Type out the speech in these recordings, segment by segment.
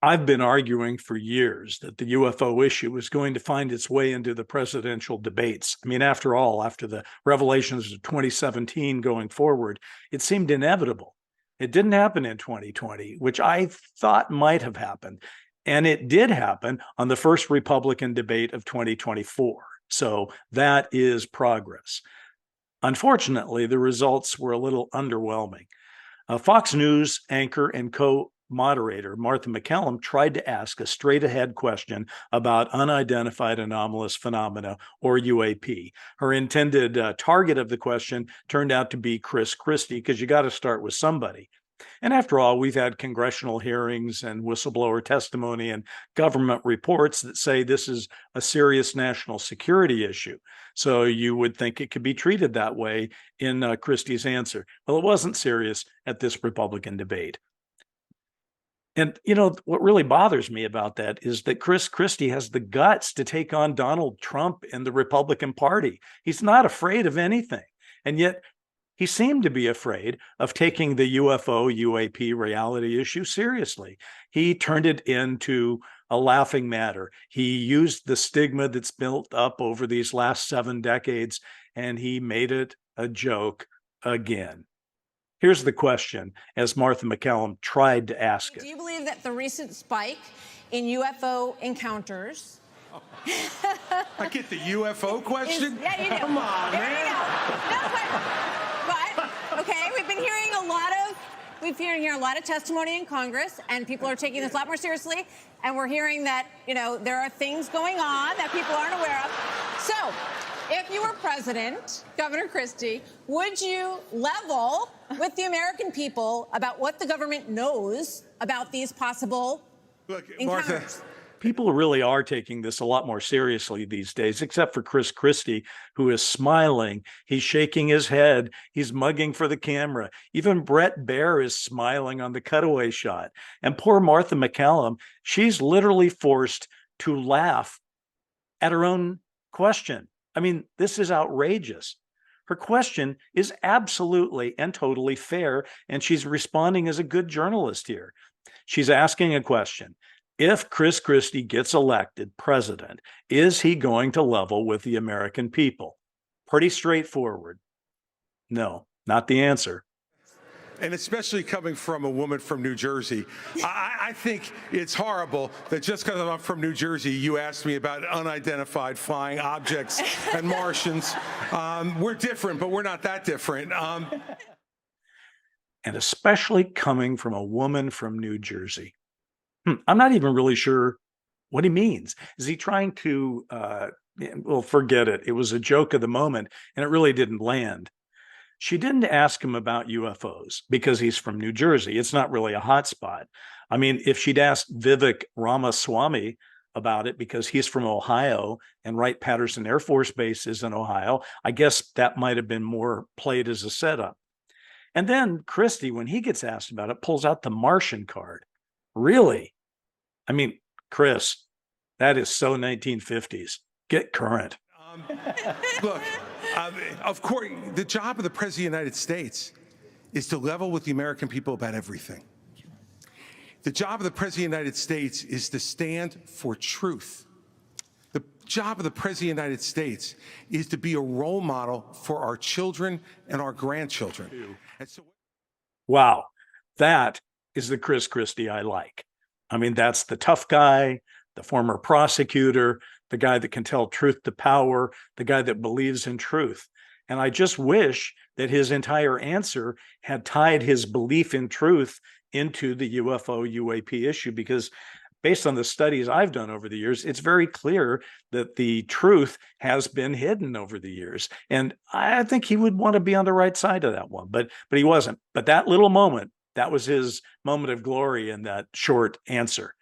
I've been arguing for years that the UFO issue was going to find its way into the presidential debates. I mean, after all, after the revelations of 2017 going forward, it seemed inevitable. It didn't happen in 2020, which I thought might have happened. And it did happen on the first Republican debate of 2024. So that is progress. Unfortunately, the results were a little underwhelming. Fox News anchor and co-moderator Martha MacCallum tried to ask a straight-ahead question about unidentified anomalous phenomena, or UAP. Her intended target of the question turned out to be Chris Christie, because you got to start with somebody. And after all, we've had congressional hearings and whistleblower testimony and government reports that say this is a serious national security issue. So you would think it could be treated that way in Christie's answer. Well, it wasn't serious at this Republican debate. And, what really bothers me about that is that Chris Christie has the guts to take on Donald Trump and the Republican Party. He's not afraid of anything. And yet he seemed to be afraid of taking the UFO UAP reality issue seriously. He turned it into a laughing matter. He used the stigma that's built up over these last 7 decades, and he made it a joke again. Here's the question, as Martha MacCallum tried to ask it. Do you believe that the recent spike in UFO encounters... I get the UFO question? Yeah, you do. Come on, there man. But, okay, we've been hearing a lot of testimony in Congress, and people are taking this a lot more seriously, and we're hearing that, there are things going on that people aren't aware of. So, if you were president, Governor Christie, would you level with the American people about what the government knows about these possible encounters? Martha, people really are taking this a lot more seriously these days, except for Chris Christie, who is smiling. He's shaking his head. He's mugging for the camera. Even Brett Baer is smiling on the cutaway shot. And poor Martha MacCallum, she's literally forced to laugh at her own question. I mean, this is outrageous. Her question is absolutely and totally fair, and she's responding as a good journalist here. She's asking a question. If Chris Christie gets elected president, is he going to level with the American people? Pretty straightforward. No, not the answer. and especially coming from a woman from New Jersey, I think it's horrible that just because I'm from New Jersey, you asked me about unidentified flying objects and Martians. We're different, but we're not that different. And especially coming from a woman from New Jersey. I'm not even really sure what he means. Is he trying to, well, forget it. It was a joke of the moment, and it really didn't land. She didn't ask him about UFOs because he's from New Jersey. It's not really a hot spot. I mean, if she'd asked Vivek Ramaswamy about it because he's from Ohio and Wright-Patterson Air Force Base is in Ohio, I guess that might have been more played as a setup. And then Christie, when he gets asked about it, pulls out the Martian card. Really? I mean, Chris, that is so 1950s. Get current. Look, of course, the job of the President of the United States is to level with the American people about everything. The job of the President of the United States is to stand for truth. The job of the President of the United States is to be a role model for our children and our grandchildren. And so, wow, that is the Chris Christie I like. I mean, that's the tough guy, the former prosecutor, the guy that can tell truth to power, the guy that believes in truth. And I just wish that his entire answer had tied his belief in truth into the UFO UAP issue, because based on the studies I've done over the years, it's very clear that the truth has been hidden over the years. And I think he would want to be on the right side of that one, but he wasn't. But that little moment, that was his moment of glory in that short answer.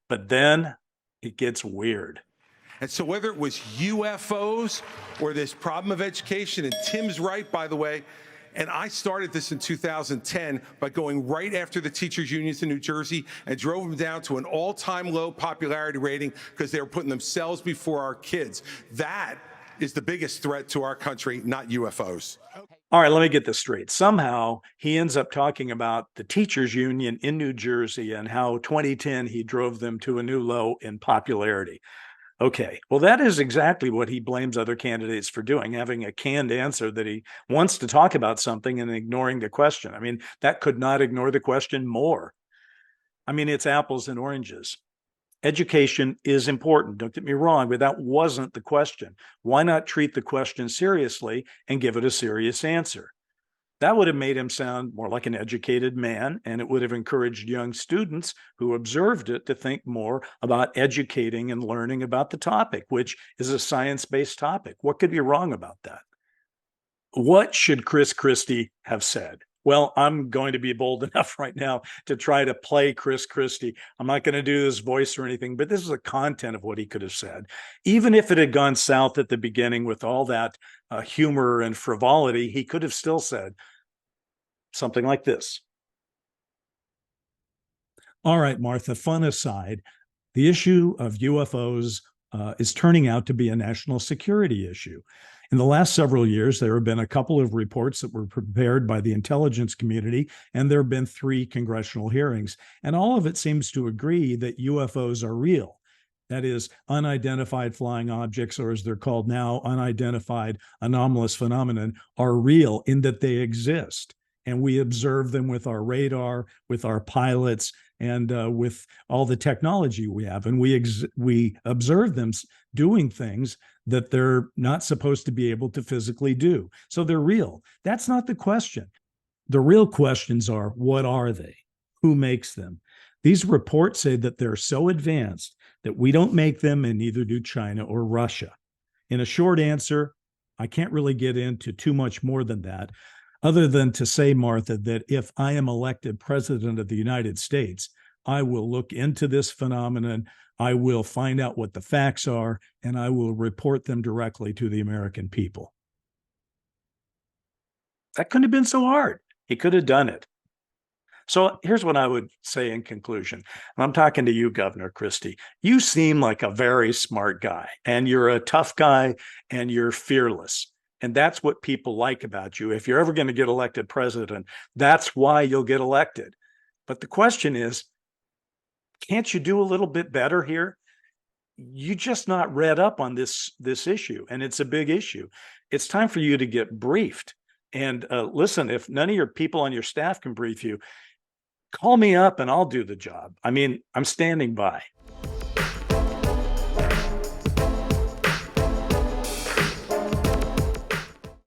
But then it gets weird. And so whether it was UFOs or this problem of education, and Tim's right, by the way, and I started this in 2010 by going right after the teachers' unions in New Jersey and drove them down to an all-time low popularity rating because they were putting themselves before our kids. That is the biggest threat to our country, not UFOs. All right, let me get this straight. Somehow he ends up talking about the teachers union in New Jersey and how 2010 he drove them to a new low in popularity. Okay, well, that is exactly what he blames other candidates for doing, having a canned answer that he wants to talk about something and ignoring the question. I mean, that could not ignore the question more. I mean, it's apples and oranges. Education is important, don't get me wrong, but that wasn't the question. Why not treat the question seriously and give it a serious answer? That would have made him sound more like an educated man, and it would have encouraged young students who observed it to think more about educating and learning about the topic, which is a science-based topic. What could be wrong about that? What should Chris Christie have said? Well, I'm going to be bold enough right now to try to play Chris Christie. I'm not going to do his voice or anything, but this is the content of what he could have said. Even if it had gone south at the beginning with all that humor and frivolity, he could have still said something like this. All right, Martha, fun aside, the issue of UFOs is turning out to be a national security issue. In the last several years, there have been a couple of reports that were prepared by the intelligence community, and there have been 3 congressional hearings. And all of it seems to agree that UFOs are real. That is, unidentified flying objects, or as they're called now, unidentified anomalous phenomenon, are real in that they exist. And we observe them with our radar, with our pilots, and with all the technology we have. And we observe them doing things that they're not supposed to be able to physically do. So they're real. That's not the question. The real questions are, what are they? Who makes them? These reports say that they're so advanced that we don't make them, and neither do China or Russia. In a short answer, I can't really get into too much more than that, other than to say, Martha, that if I am elected president of the United States, I will look into this phenomenon, I will find out what the facts are, and I will report them directly to the American people. That couldn't have been so hard. He could have done it. So here's what I would say in conclusion. And I'm talking to you, Governor Christie. You seem like a very smart guy, and you're a tough guy, and you're fearless. And that's what people like about you. If you're ever going to get elected president, that's why you'll get elected. But the question is, can't you do a little bit better here? You're just not read up on this issue, and it's a big issue. It's time for you to get briefed. And listen, if none of your people on your staff can brief you, call me up and I'll do the job. I mean, I'm standing by.